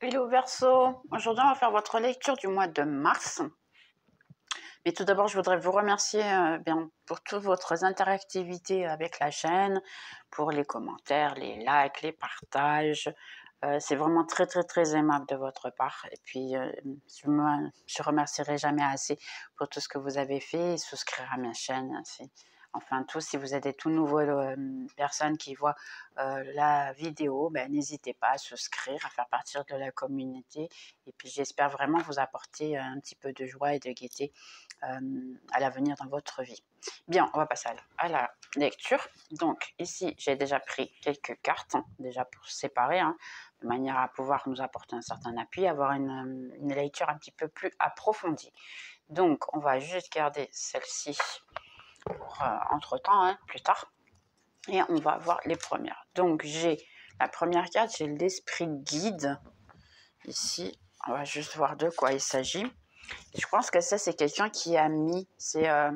Hello Verseau, aujourd'hui on va faire votre lecture du mois de mars. Mais tout d'abord, je voudrais vous remercier pour toute votre interactivité avec la chaîne, pour les commentaires, les likes, les partages. C'est vraiment très très très aimable de votre part. Et puis, je remercierai jamais assez pour tout ce que vous avez fait. Souscrire à ma chaîne, enfin tout. Si vous êtes des tout nouveaux personnes qui voient la vidéo, n'hésitez pas à souscrire, à faire partie de la communauté. Et puis, j'espère vraiment vous apporter un petit peu de joie et de gaieté à l'avenir dans votre vie. Bien, on va passer à la lecture. Donc ici, j'ai déjà pris quelques cartes, déjà pour séparer, de manière à pouvoir nous apporter un certain appui, avoir une lecture un petit peu plus approfondie. Donc, on va juste garder celle-ci pour entre-temps, plus tard. Et on va voir les premières. Donc, j'ai la première carte, j'ai l'esprit guide. Ici, on va juste voir de quoi il s'agit. Je pense que ça, c'est quelqu'un qui a mis, c'est un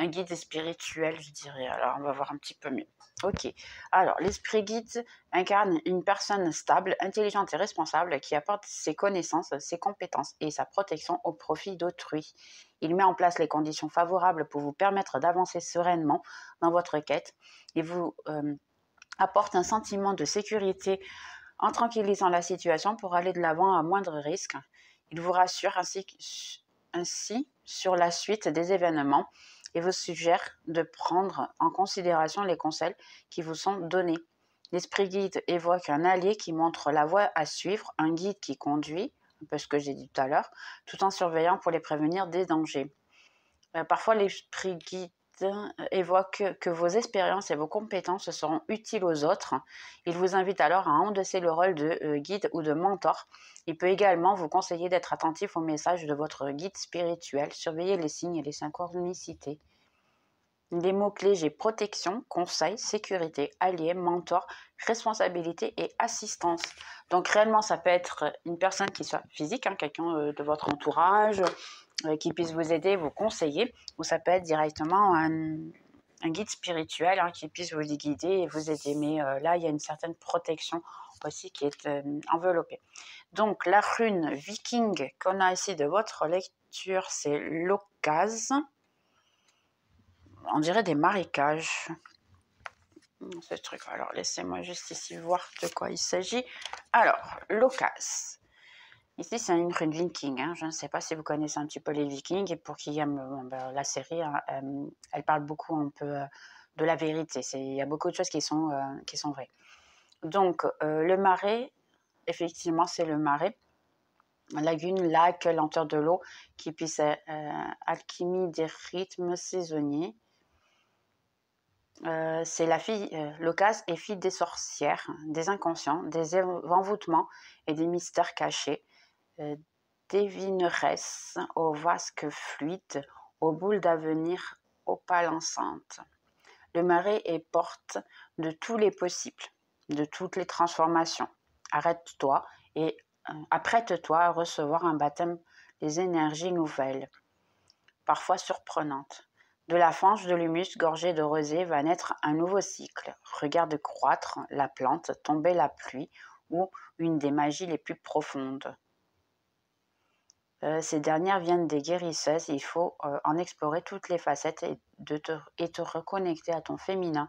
guide spirituel, je dirais. Alors, on va voir un petit peu mieux. Ok. Alors, l'esprit guide incarne une personne stable, intelligente et responsable qui apporte ses connaissances, ses compétences et sa protection au profit d'autrui. Il met en place les conditions favorables pour vous permettre d'avancer sereinement dans votre quête et vous apporte un sentiment de sécurité en tranquillisant la situation pour aller de l'avant à moindre risque. Il vous rassure ainsi sur la suite des événements et vous suggère de prendre en considération les conseils qui vous sont donnés. L'esprit guide évoque un allié qui montre la voie à suivre, un guide qui conduit, un peu ce que j'ai dit tout à l'heure, tout en surveillant pour les prévenir des dangers. Parfois, l'esprit guide évoque que vos expériences et vos compétences seront utiles aux autres. Il vous invite alors à endosser le rôle de guide ou de mentor. Il peut également vous conseiller d'être attentif aux messages de votre guide spirituel, surveiller les signes et les synchronicités. Les mots-clés, j'ai protection, conseil, sécurité, allié, mentor, responsabilité et assistance. Donc réellement, ça peut être une personne qui soit physique, quelqu'un de votre entourage, qui puisse vous aider, vous conseiller, ou ça peut être directement un guide spirituel qui puisse vous guider et vous aider. Mais là, il y a une certaine protection aussi qui est enveloppée. Donc, la rune viking qu'on a ici de votre lecture, c'est l'ocase. On dirait des marécages. Ce truc. Alors, laissez-moi juste ici voir de quoi il s'agit. Alors, l'ocase. Ici, c'est une rune viking. Je ne sais pas si vous connaissez un petit peu les vikings. Et pour qui aime la série, elle parle beaucoup un peu de la vérité. Il y a beaucoup de choses qui sont vraies. Donc, le marais, effectivement, c'est le marais. Lagune, lac, lenteur de l'eau, qui puisse alchimie des rythmes saisonniers. C'est la fille, l'ocase est fille des sorcières, des inconscients, des envoûtements et des mystères cachés. Devineresse aux vasques fluides, aux boules d'avenir opales enceintes. Le marais est porte de tous les possibles, de toutes les transformations. Arrête-toi et apprête-toi à recevoir un baptême des énergies nouvelles, parfois surprenantes. De la fange de l'humus gorgée de rosée va naître un nouveau cycle. Regarde croître la plante, tomber la pluie ou une des magies les plus profondes. Ces dernières viennent des guérisseuses. Il faut en explorer toutes les facettes et te reconnecter à ton féminin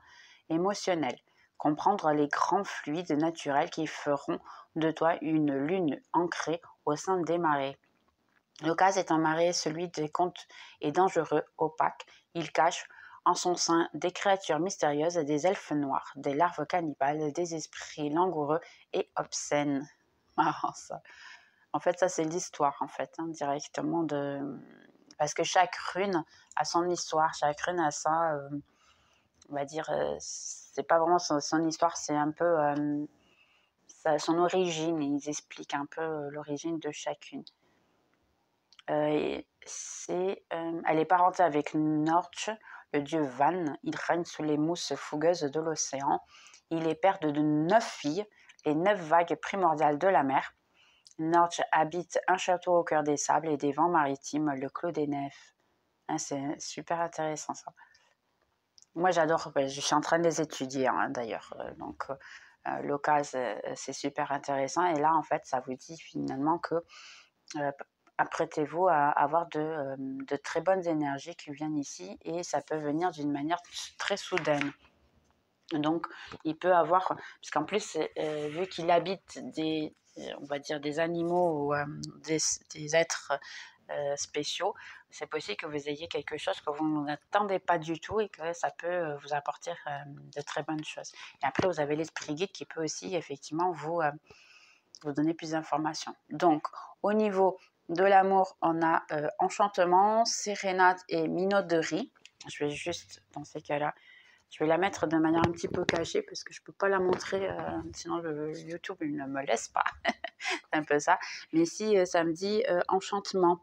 émotionnel. Comprendre les grands fluides naturels qui feront de toi une lune ancrée au sein des marées. L'ocase est un marais, celui des contes est dangereux, opaque. Il cache en son sein des créatures mystérieuses, des elfes noirs, des larves cannibales, des esprits langoureux et obscènes. Marrant ça. En fait, ça c'est l'histoire, directement de... Parce que chaque rune a son histoire, chaque rune a ça, on va dire, c'est pas vraiment son histoire, c'est un peu son origine. Ils expliquent un peu l'origine de chacune. Elle est parentée avec Norch, le dieu Van. Il règne sous les mousses fougueuses de l'océan. Il est père de 9 filles, les 9 vagues primordiales de la mer. Norch habite un château au cœur des sables et des vents maritimes, le Clos des Nefs. C'est super intéressant ça. Moi j'adore, je suis en train de les étudier d'ailleurs. Donc l'occasion, c'est super intéressant. Et là, en fait, ça vous dit finalement que apprêtez-vous à avoir de très bonnes énergies qui viennent ici et ça peut venir d'une manière très soudaine. Donc, il peut avoir, parce qu'en plus, vu qu'il habite on va dire des animaux ou des êtres spéciaux, c'est possible que vous ayez quelque chose que vous n'attendez pas du tout et que ça peut vous apporter de très bonnes choses. Et après, vous avez l'esprit guide qui peut aussi effectivement vous donner plus d'informations. Donc, au niveau de l'amour, on a enchantement, sérénade et minauderie. Je vais juste, dans ces cas-là, je vais la mettre de manière un petit peu cachée parce que je ne peux pas la montrer, sinon le YouTube il ne me laisse pas. C'est un peu ça. Mais si ça me dit enchantement,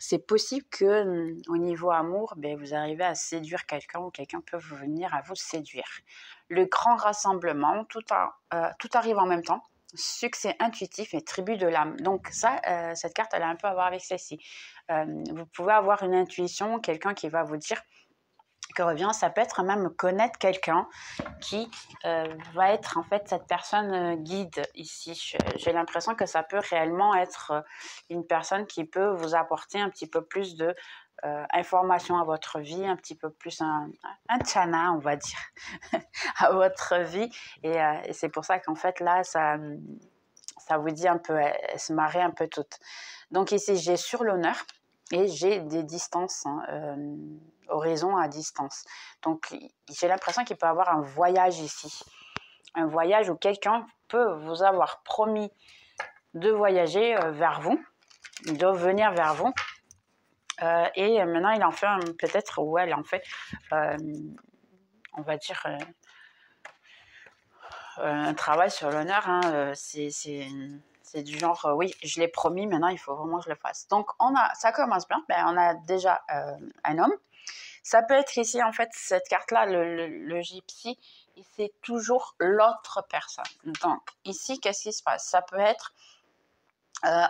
c'est possible que au niveau amour, vous arrivez à séduire quelqu'un ou quelqu'un peut venir à vous séduire. Le grand rassemblement, tout arrive en même temps. Succès intuitif et tribu de l'âme. Donc ça, cette carte, elle a un peu à voir avec celle-ci. Vous pouvez avoir une intuition, quelqu'un qui va vous dire que revient, ça peut être même connaître quelqu'un qui va être en fait cette personne guide ici. J'ai l'impression que ça peut réellement être une personne qui peut vous apporter un petit peu plus de information à votre vie, un petit peu plus un tchana, on va dire, à votre vie. Et c'est pour ça qu'en fait là, ça vous dit un peu, elle se marrait un peu toute. Donc ici, j'ai sur l'honneur et j'ai des distances, horizon à distance. Donc j'ai l'impression qu'il peut y avoir un voyage ici. Un voyage où quelqu'un peut vous avoir promis de voyager vers vous, de venir vers vous. Et maintenant, il en fait peut-être, ou elle en fait, on va dire, un travail sur l'honneur. C'est du genre, oui, je l'ai promis, maintenant il faut vraiment que je le fasse. Donc, ça commence bien. On a déjà un homme. Ça peut être ici, en fait, cette carte-là, le gypsy, c'est toujours l'autre personne. Donc, ici, qu'est-ce qui se passe? Ça peut être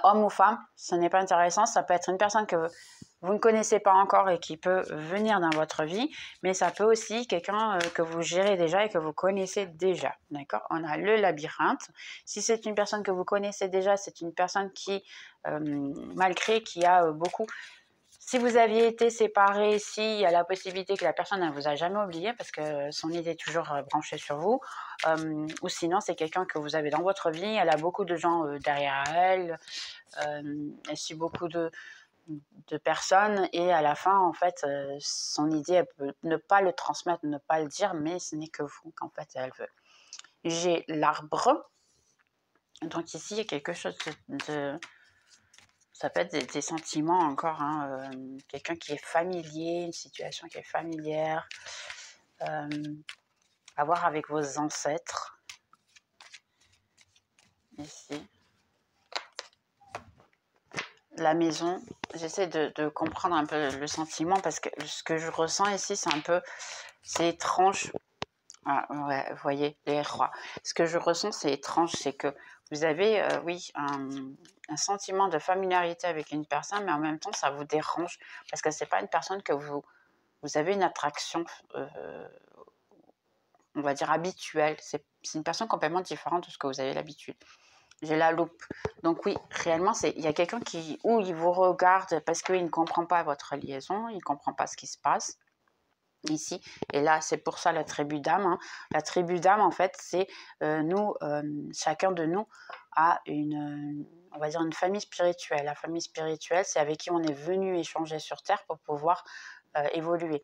homme ou femme, ce n'est pas intéressant. Ça peut être une personne que vous ne connaissez pas encore et qui peut venir dans votre vie, mais ça peut aussi quelqu'un que vous gérez déjà et que vous connaissez déjà, d'accord? On a le labyrinthe. Si c'est une personne que vous connaissez déjà, c'est une personne qui, malgré qui a beaucoup... Si vous aviez été séparés, il y a la possibilité que la personne ne vous a jamais oublié parce que son idée est toujours branchée sur vous, ou sinon c'est quelqu'un que vous avez dans votre vie, elle a beaucoup de gens derrière elle, elle suit beaucoup de personnes et à la fin, en fait, son idée, elle peut ne pas le transmettre, ne pas le dire, mais ce n'est que vous qu'en fait elle veut. J'ai l'arbre. Donc ici, il y a quelque chose ça peut être des sentiments encore, quelqu'un qui est familier, une situation qui est familière, à voir avec vos ancêtres, ici. La maison, j'essaie de comprendre un peu le sentiment parce que ce que je ressens ici, c'est étrange. Ah, ouais, vous voyez, les rois. Ce que je ressens, c'est étrange, c'est que vous avez, oui, un sentiment de familiarité avec une personne, mais en même temps, ça vous dérange parce que c'est pas une personne que vous avez une attraction, on va dire habituelle. C'est une personne complètement différente de ce que vous avez l'habitude. J'ai la loupe. Donc oui, réellement, il y a quelqu'un il vous regarde parce qu'il ne comprend pas votre liaison, il ne comprend pas ce qui se passe ici. Et là, c'est pour ça la tribu d'âme. La tribu d'âme, en fait, c'est chacun de nous a on va dire une famille spirituelle. La famille spirituelle, c'est avec qui on est venu échanger sur Terre pour pouvoir évoluer.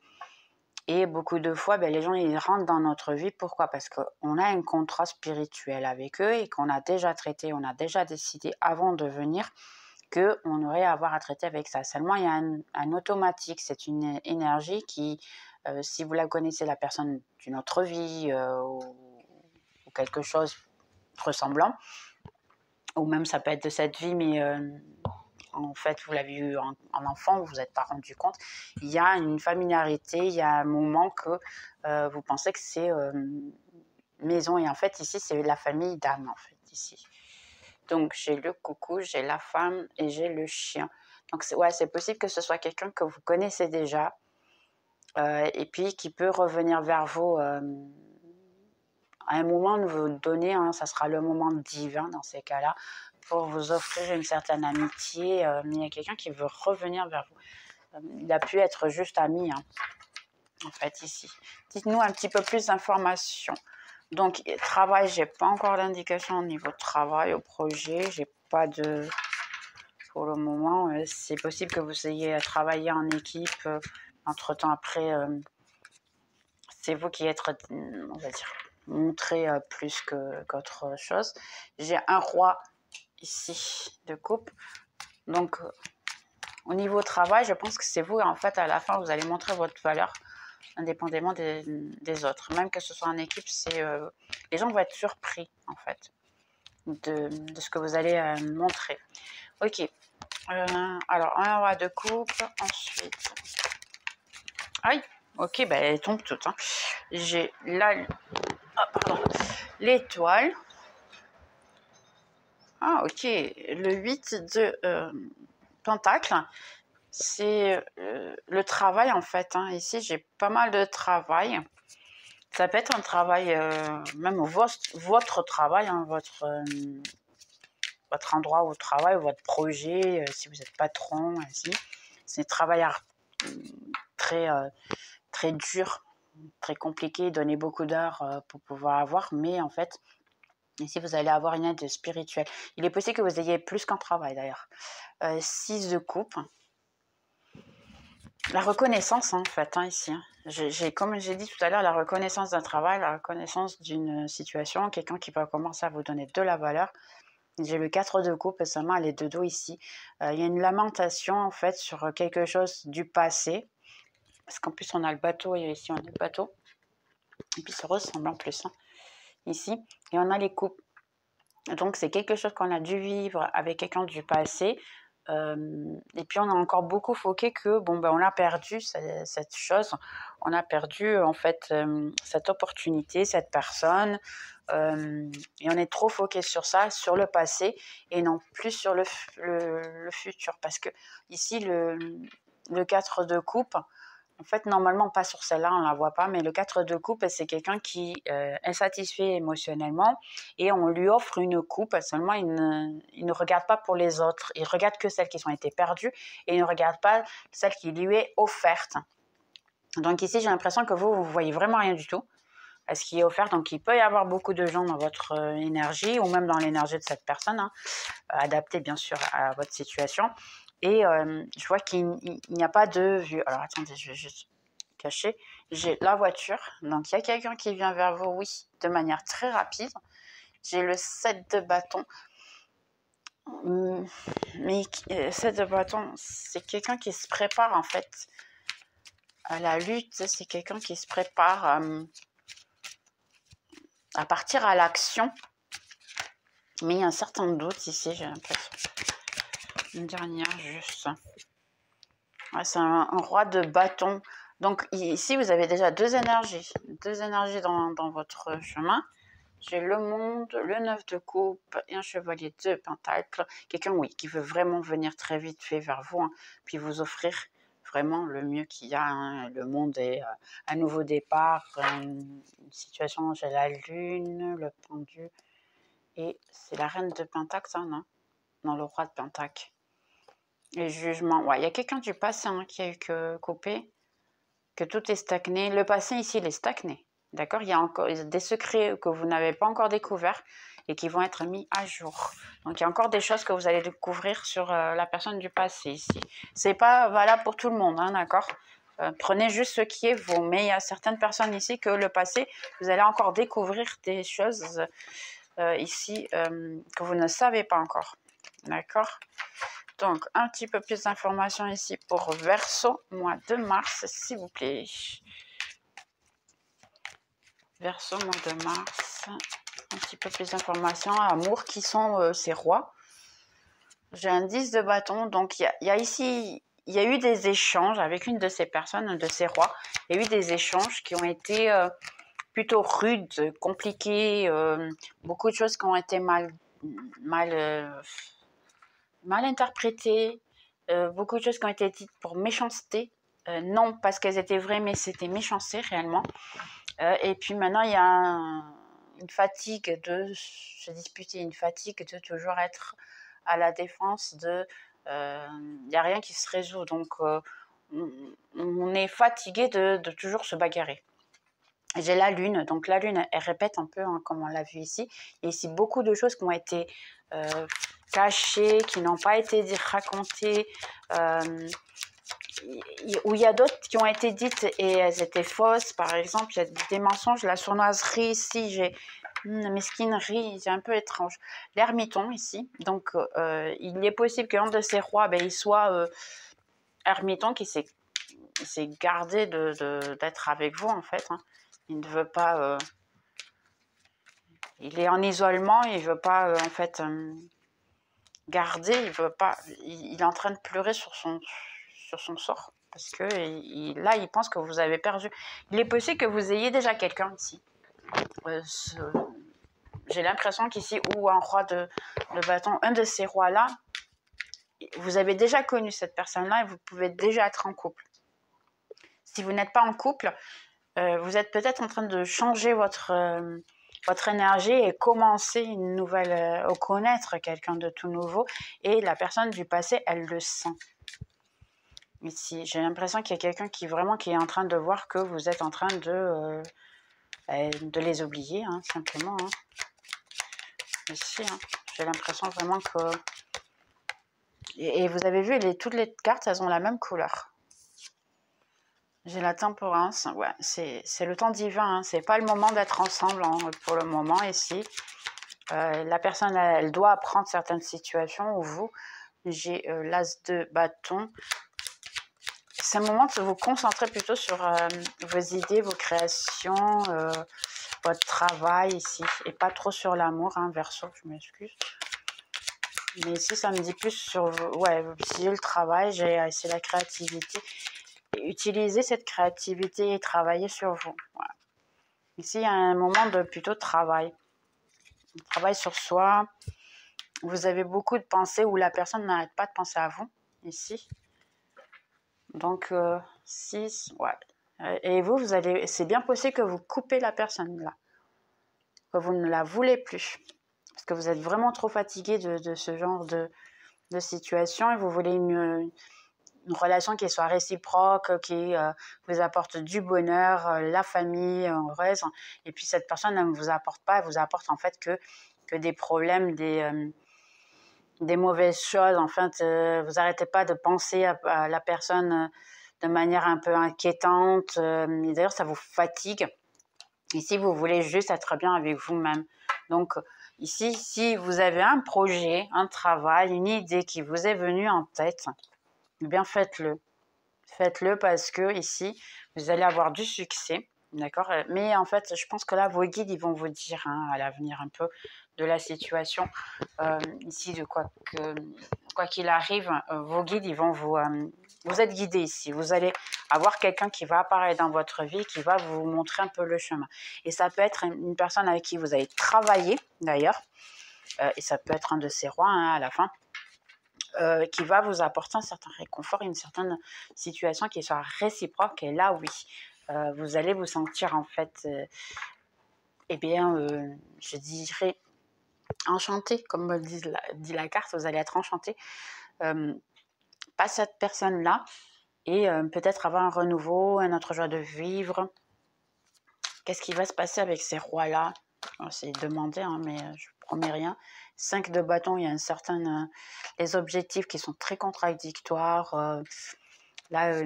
Et beaucoup de fois, les gens, ils rentrent dans notre vie. Pourquoi? Parce qu'on a un contrat spirituel avec eux et qu'on a déjà traité, on a déjà décidé avant de venir qu'on aurait à avoir à traiter avec ça. Seulement, il y a un automatique. C'est une énergie qui, si vous la connaissez, la personne d'une autre vie ou quelque chose ressemblant, ou même ça peut être de cette vie, mais en fait, vous l'avez eu en enfant, vous vous êtes pas rendu compte. Il y a une familiarité, il y a un moment que vous pensez que c'est maison. Et en fait, ici, c'est la famille d'âme, en fait, ici. Donc, j'ai le coucou, j'ai la femme et j'ai le chien. Donc, c'est possible que ce soit quelqu'un que vous connaissez déjà et puis qui peut revenir vers vous à un moment vous donné, hein, ça sera le moment divin dans ces cas-là, pour vous offrir une certaine amitié, mais il y a quelqu'un qui veut revenir vers vous. Il a pu être juste ami, hein, en fait, ici. Dites-nous un petit peu plus d'informations. Donc, travail, j'ai pas encore d'indication au niveau de travail, au projet, j'ai pas de... Pour le moment, c'est possible que vous ayez travaillé en équipe, entre-temps après, c'est vous qui êtes, on va dire, montré plus qu'autre chose. J'ai un roi ici de coupe, donc au niveau travail, je pense que c'est vous, en fait, à la fin, vous allez montrer votre valeur indépendamment des autres. Même que ce soit en équipe, les gens vont être surpris, en fait, de ce que vous allez montrer. Ok. Alors, un roi de coupe, ensuite... Aïe, ok, ben, elle tombe toute. Hein. J'ai l'étoile. Ah, ok, le 8 de pentacle. C'est le travail, en fait. Hein. Ici, j'ai pas mal de travail. Ça peut être un travail, même votre travail, hein, votre endroit où vous travaillez, votre projet, si vous êtes patron, ainsi. C'est un travail très, très dur, très compliqué, donner beaucoup d'heures pour pouvoir avoir, mais en fait, ici, vous allez avoir une aide spirituelle. Il est possible que vous ayez plus qu'un travail, d'ailleurs. 6 de coupe. La reconnaissance, en fait, hein, ici. Hein. Comme j'ai dit tout à l'heure, la reconnaissance d'un travail, la reconnaissance d'une situation, quelqu'un qui va commencer à vous donner de la valeur. J'ai le 4 de coupe, seulement les deux dos ici. Il y a une lamentation, en fait, sur quelque chose du passé. Parce qu'en plus, on a le bateau, et ici, on a le bateau. Et puis, ça ressemble en plus, hein, ici. Et on a les coupes. Donc, c'est quelque chose qu'on a dû vivre avec quelqu'un du passé. Et puis, on a encore beaucoup foqué que, bon, ben, on a perdu cette chose. On a perdu, en fait, cette opportunité, cette personne. Et on est trop foqué sur ça, sur le passé, et non plus sur le futur. Parce que ici, le 4 de coupe, en fait, normalement, pas sur celle-là, on ne la voit pas, mais le 4 de coupe, c'est quelqu'un qui est insatisfait émotionnellement et on lui offre une coupe, seulement il ne regarde pas pour les autres. Il regarde que celles qui ont été perdues et il ne regarde pas celles qui lui est offerte. Donc ici, j'ai l'impression que vous voyez vraiment rien du tout à ce qui est offert. Donc, il peut y avoir beaucoup de gens dans votre énergie ou même dans l'énergie de cette personne, hein, adaptée bien sûr à votre situation. Et je vois qu'il n'y a pas de vue. Alors, attendez, je vais juste cacher. J'ai la voiture. Donc, il y a quelqu'un qui vient vers vous, oui, de manière très rapide. J'ai le 7 de bâton. Mais 7 de bâton, c'est quelqu'un qui se prépare, en fait, à la lutte. C'est quelqu'un qui se prépare à partir à l'action. Mais il y a un certain doute ici, j'ai l'impression. Une dernière, juste. Ouais, c'est un roi de bâton. Donc ici, vous avez déjà deux énergies. Deux énergies dans votre chemin. J'ai le monde, le 9 de coupe et un chevalier de pentacle. Quelqu'un, oui, qui veut vraiment venir très vite fait vers vous, hein, puis vous offrir vraiment le mieux qu'il y a. Hein. Le monde est un nouveau départ, une situation, j'ai la lune, le pendu. Et c'est la reine de pentacle, ça, non? Non, le roi de pentacle. Et jugement. Ouais, il y a quelqu'un du passé, hein, qui a eu que coupé, que tout est stagné. Le passé, ici, il est stagné. D'accord? Il y a encore des secrets que vous n'avez pas encore découverts et qui vont être mis à jour. Donc, il y a encore des choses que vous allez découvrir sur la personne du passé ici. C'est pas valable pour tout le monde, hein, d'accord? Prenez juste ce qui est vous. Mais il y a certaines personnes ici que le passé, vous allez encore découvrir des choses ici que vous ne savez pas encore. D'accord? Donc, un petit peu plus d'informations ici pour Verseau, mois de mars, s'il vous plaît. Verseau, mois de mars. Un petit peu plus d'informations. Amour, qui sont ces rois. J'ai un 10 de bâton. Donc, il y a ici... Il y a eu des échanges avec une de ces personnes, de ces rois. Il y a eu des échanges qui ont été plutôt rudes, compliqués. Beaucoup de choses qui ont été mal interprétées. Beaucoup de choses qui ont été dites pour méchanceté. Non parce qu'elles étaient vraies, mais c'était méchanceté réellement. Et puis maintenant, il y a une fatigue de se disputer, une fatigue de toujours être à la défense, il n'y a rien qui se résout. Donc, on est fatigué de toujours se bagarrer. J'ai la lune, donc la lune, elle répète un peu, hein, comme on l'a vu ici. Il y a ici beaucoup de choses qui ont été cachées, qui n'ont pas été racontées, où il y a d'autres qui ont été dites et elles étaient fausses. Par exemple, il y a des mensonges, la sournoiserie ici, j'ai une mesquinerie, c'est un peu étrange. L'ermiton ici, donc il est possible que l'un de ces rois, il soit ermiton, qui s'est gardé d'être avec vous en fait, hein. Il ne veut pas... il est en isolement, il ne veut pas en fait garder, il veut pas... Il est en train de pleurer sur son sort. Parce que là, il pense que vous avez perdu. Il est possible que vous ayez déjà quelqu'un ici. J'ai l'impression qu'ici, où un roi de bâton, un de ces rois-là, vous avez déjà connu cette personne-là et vous pouvez déjà être en couple. Si vous n'êtes pas en couple, vous êtes peut-être en train de changer votre énergie et commencer une nouvelle, connaître quelqu'un de tout nouveau. Et la personne du passé, elle le sent. Ici, j'ai l'impression qu'il y a quelqu'un qui est en train de voir que vous êtes en train de les oublier, hein, simplement. Hein. Ici, hein, j'ai l'impression vraiment que... Et vous avez vu, toutes les cartes, elles ont la même couleur. J'ai la temporance, ouais, c'est le temps divin, hein, c'est pas le moment d'être ensemble hein, pour le moment ici. La personne, elle doit apprendre certaines situations où vous, j'ai l'as de bâton. C'est le moment de vous concentrer plutôt sur vos idées, vos créations, votre travail ici, et pas trop sur l'amour, hein, Verseau, je m'excuse. Mais ici, ça me dit plus sur, ouais, si j'ai le travail, c'est la créativité. Et utilisez cette créativité et travailler sur vous. Voilà. Ici, il y a un moment de plutôt de travail. Travail sur soi. Vous avez beaucoup de pensées où la personne n'arrête pas de penser à vous, ici. Donc, 6, ouais. Et vous allez, c'est bien possible que vous coupez la personne là. Que vous ne la voulez plus. Parce que vous êtes vraiment trop fatigué de ce genre de situation et vous voulez une relation qui soit réciproque, qui vous apporte du bonheur, la famille heureuse. Et puis cette personne ne vous apporte pas, elle vous apporte en fait que des problèmes, des mauvaises choses. En fait, vous n'arrêtez pas de penser à la personne de manière un peu inquiétante. Et d'ailleurs, ça vous fatigue. Ici, vous voulez juste être bien avec vous-même. Donc, ici, si vous avez un projet, un travail, une idée qui vous est venue en tête, eh bien faites-le. Faites-le parce que ici, vous allez avoir du succès. D'accord? Mais en fait, je pense que là, vos guides, ils vont vous dire hein, à l'avenir un peu de la situation. Ici, de quoi qu'il arrive, vos guides, ils vont vous êtes guidés ici. Vous allez avoir quelqu'un qui va apparaître dans votre vie, qui va vous montrer un peu le chemin. Et ça peut être une personne avec qui vous allez travailler, d'ailleurs. Et ça peut être un de ces rois hein, à la fin. Qui va vous apporter un certain réconfort, une certaine situation qui soit réciproque. Et là, oui, vous allez vous sentir en fait, eh bien, je dirais enchanté, comme dit la carte, vous allez être enchanté par cette personne-là et peut-être avoir un renouveau, une autre joie de vivre. Qu'est-ce qui va se passer avec ces rois-là? C'est demandé, hein, mais je ne promets rien. 5 de bâton, il y a un certain... les objectifs qui sont très contradictoires. Là,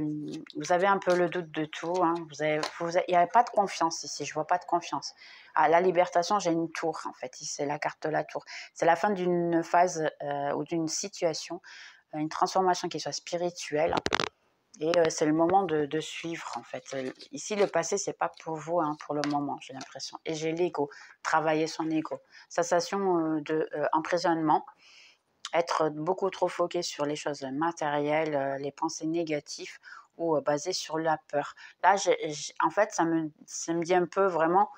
vous avez un peu le doute de tout. Hein. Il n'y a pas de confiance ici, je ne vois pas de confiance. À la libération, j'ai une tour, en fait. C'est la carte de la tour. C'est la fin d'une phase ou d'une situation, une transformation qui soit spirituelle. Et c'est le moment de suivre, en fait. Ici, le passé, c'est pas pour vous, hein, pour le moment, j'ai l'impression. Et j'ai l'ego, travailler son ego. Sensation d'emprisonnement, être beaucoup trop focus sur les choses matérielles, les pensées négatives ou basées sur la peur. Là, en fait, ça me dit un peu vraiment,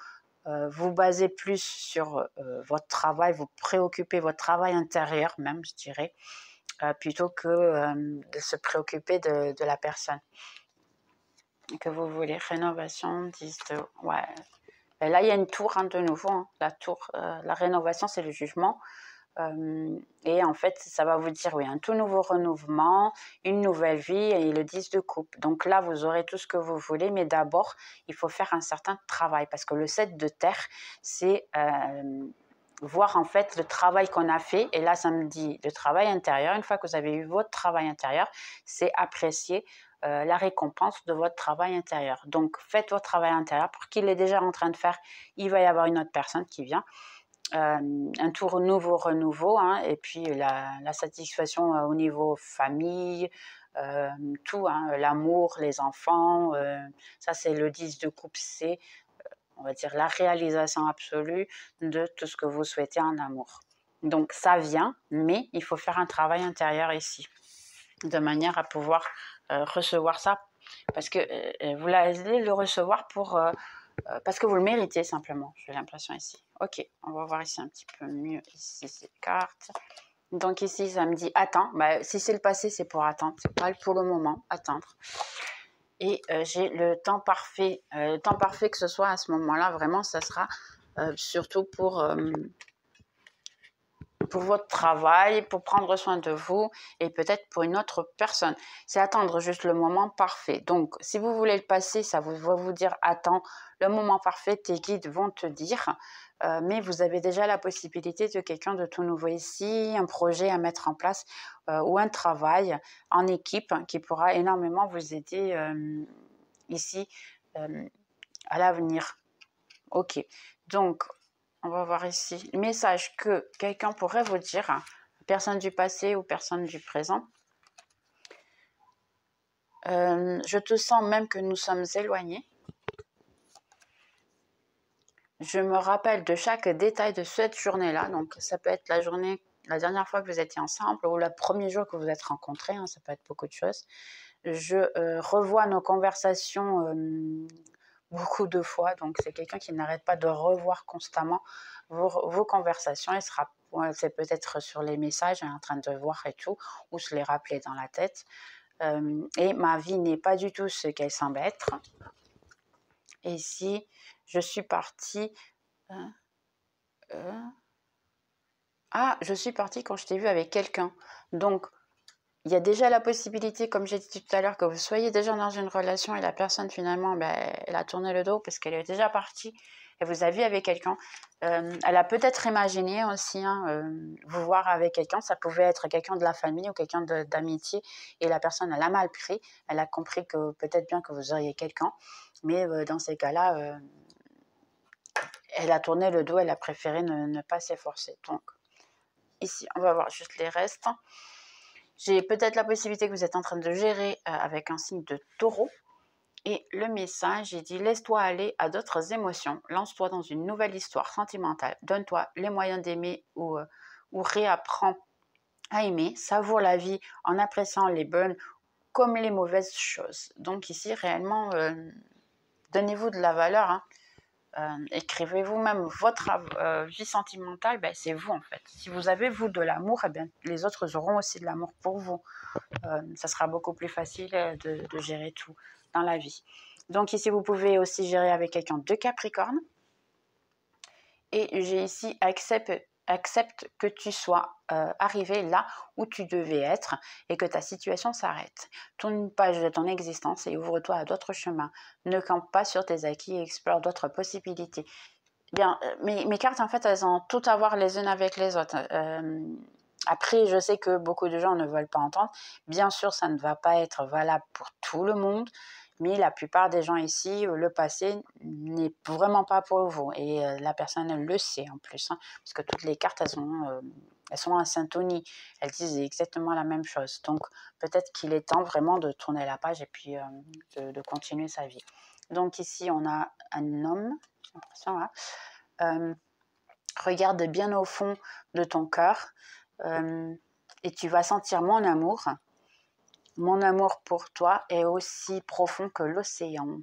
vous basez plus sur votre travail, vous préoccupez votre travail intérieur même, je dirais, plutôt que de se préoccuper de la personne que vous voulez. Rénovation, 10 de... Ouais. Et là, il y a une tour de nouveau. Hein. La tour, la rénovation, c'est le jugement. Et en fait, ça va vous dire, oui, un tout nouveau renouvellement, une nouvelle vie et le 10 de coupe. Donc là, vous aurez tout ce que vous voulez, mais d'abord, il faut faire un certain travail parce que le 7 de terre, c'est voir en fait le travail qu'on a fait. Et là, ça me dit le travail intérieur. Une fois que vous avez eu votre travail intérieur, c'est apprécier la récompense de votre travail intérieur. Donc, faites votre travail intérieur. Pour qu'il est déjà en train de faire, il va y avoir une autre personne qui vient. Un tour nouveau renouveau, hein, et puis la satisfaction au niveau famille, tout, hein, l'amour, les enfants, ça c'est le 10 de coupe, c'est on va dire la réalisation absolue de tout ce que vous souhaitez en amour. Donc ça vient, mais il faut faire un travail intérieur ici, de manière à pouvoir recevoir ça, parce que vous allez le recevoir pour parce que vous le méritez simplement, j'ai l'impression ici. Ok, on va voir ici un petit peu mieux, ici ces cartes. Donc ici, ça me dit attends. Bah, si c'est le passé, c'est pour attendre. C'est pas pour le moment, attendre. Et j'ai le temps parfait. Le temps parfait que ce soit à ce moment-là, vraiment, ça sera surtout pour votre travail, pour prendre soin de vous et peut-être pour une autre personne. C'est attendre juste le moment parfait. Donc, si vous voulez le passer, ça va vous dire attends, le moment parfait, tes guides vont te dire. Mais vous avez déjà la possibilité de quelqu'un de tout nouveau ici, un projet à mettre en place ou un travail en équipe qui pourra énormément vous aider ici à l'avenir. Ok, donc on va voir ici le message que quelqu'un pourrait vous dire, personne du passé ou personne du présent. Je te sens même que nous sommes éloignés. Je me rappelle de chaque détail de cette journée-là. Donc ça peut être la journée, la dernière fois que vous étiez ensemble ou le premier jour que vous êtes rencontrés. Hein, ça peut être beaucoup de choses. Je revois nos conversations beaucoup de fois. Donc c'est quelqu'un qui n'arrête pas de revoir constamment vos conversations. C'est peut-être sur les messages, en train de voir et tout, ou se les rappeler dans la tête. Et ma vie n'est pas du tout ce qu'elle semble être. Et si je suis partie... Ah, je suis partie quand je t'ai vu avec quelqu'un. Donc, il y a déjà la possibilité, comme j'ai dit tout à l'heure, que vous soyez déjà dans une relation et la personne, finalement, elle a tourné le dos parce qu'elle est déjà partie et vous avez vu avec quelqu'un. Elle a peut-être imaginé aussi vous voir avec quelqu'un. Ça pouvait être quelqu'un de la famille ou quelqu'un d'amitié et la personne, elle a mal pris. Elle a compris que peut-être bien que vous auriez quelqu'un. Mais dans ces cas-là, elle a tourné le dos, elle a préféré ne pas s'efforcer. Donc, ici, on va voir juste les restes. J'ai peut-être la possibilité que vous êtes en train de gérer avec un signe de taureau. Et le message, il dit « Laisse-toi aller à d'autres émotions. Lance-toi dans une nouvelle histoire sentimentale. Donne-toi les moyens d'aimer ou réapprends à aimer. Savoure la vie en appréciant les bonnes comme les mauvaises choses. » Donc ici, réellement, donnez-vous de la valeur. Hein. Écrivez-vous même votre vie sentimentale, c'est vous en fait. Si vous avez vous de l'amour, les autres auront aussi de l'amour pour vous. Ça sera beaucoup plus facile de gérer tout dans la vie. Donc ici, vous pouvez aussi gérer avec quelqu'un de Capricorne. Et j'ai ici accepte que tu sois arrivé là où tu devais être et que ta situation s'arrête. Tourne une page de ton existence et ouvre-toi à d'autres chemins. Ne campe pas sur tes acquis et explore d'autres possibilités. Bien, mes cartes, en fait, elles ont tout à voir les unes avec les autres. Après, je sais que beaucoup de gens ne veulent pas entendre. Bien sûr, ça ne va pas être valable pour tout le monde, mais la plupart des gens ici, le passé n'est vraiment pas pour vous. Et la personne, elle le sait en plus, hein, parce que toutes les cartes, elles sont en syntonie. Elles disent exactement la même chose. Donc, peut-être qu'il est temps vraiment de tourner la page et puis de continuer sa vie. Donc ici, on a un homme, j'ai l'impression, hein. Regarde bien au fond de ton cœur et tu vas sentir mon amour. Mon amour pour toi est aussi profond que l'océan.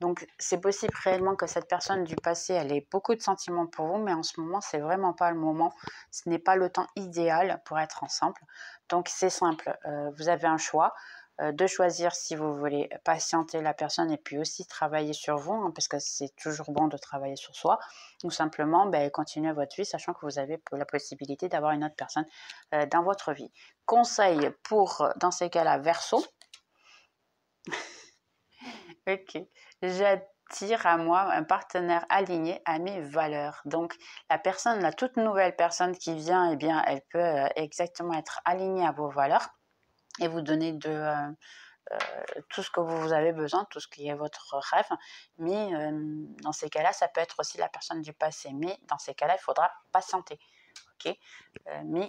Donc, c'est possible réellement que cette personne du passé, elle ait beaucoup de sentiments pour vous, mais en ce moment, c'est vraiment pas le moment. Ce n'est pas le temps idéal pour être ensemble. Donc, c'est simple. Vous avez un choix. de choisir si vous voulez patienter la personne et puis aussi travailler sur vous, hein, parce que c'est toujours bon de travailler sur soi, ou simplement continuer votre vie, sachant que vous avez la possibilité d'avoir une autre personne dans votre vie. Conseil pour, dans ces cas-là, Verseau. Ok, j'attire à moi un partenaire aligné à mes valeurs. Donc, la toute nouvelle personne qui vient, eh bien, elle peut exactement être alignée à vos valeurs et vous donner tout ce que vous avez besoin, tout ce qui est votre rêve. Mais dans ces cas-là, ça peut être aussi la personne du passé. Mais dans ces cas-là, il faudra patienter. Ok, mais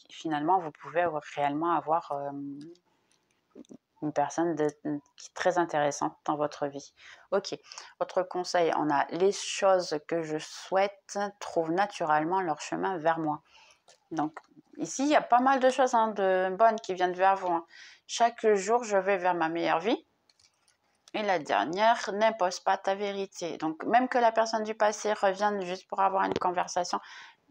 finalement, vous pouvez réellement avoir une personne qui est très intéressante dans votre vie. Ok, autre conseil, on a les choses que je souhaite trouvent naturellement leur chemin vers moi. Donc ici, il y a pas mal de choses de bonnes qui viennent vers vous. Hein. Chaque jour, je vais vers ma meilleure vie. Et la dernière, n'impose pas ta vérité. Donc même que la personne du passé revienne juste pour avoir une conversation,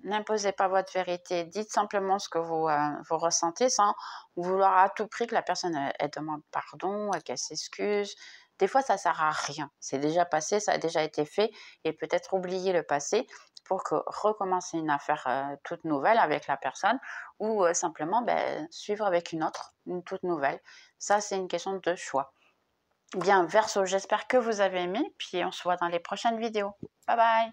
n'imposez pas votre vérité. Dites simplement ce que vous ressentez sans vouloir à tout prix que la personne elle demande pardon, qu'elle s'excuse. Des fois, ça ne sert à rien. C'est déjà passé, ça a déjà été fait. Et peut-être oublier le passé pour recommencer une affaire toute nouvelle avec la personne ou simplement suivre avec une toute nouvelle. Ça, c'est une question de choix. Bien, Verseau, j'espère que vous avez aimé. Puis on se voit dans les prochaines vidéos. Bye bye!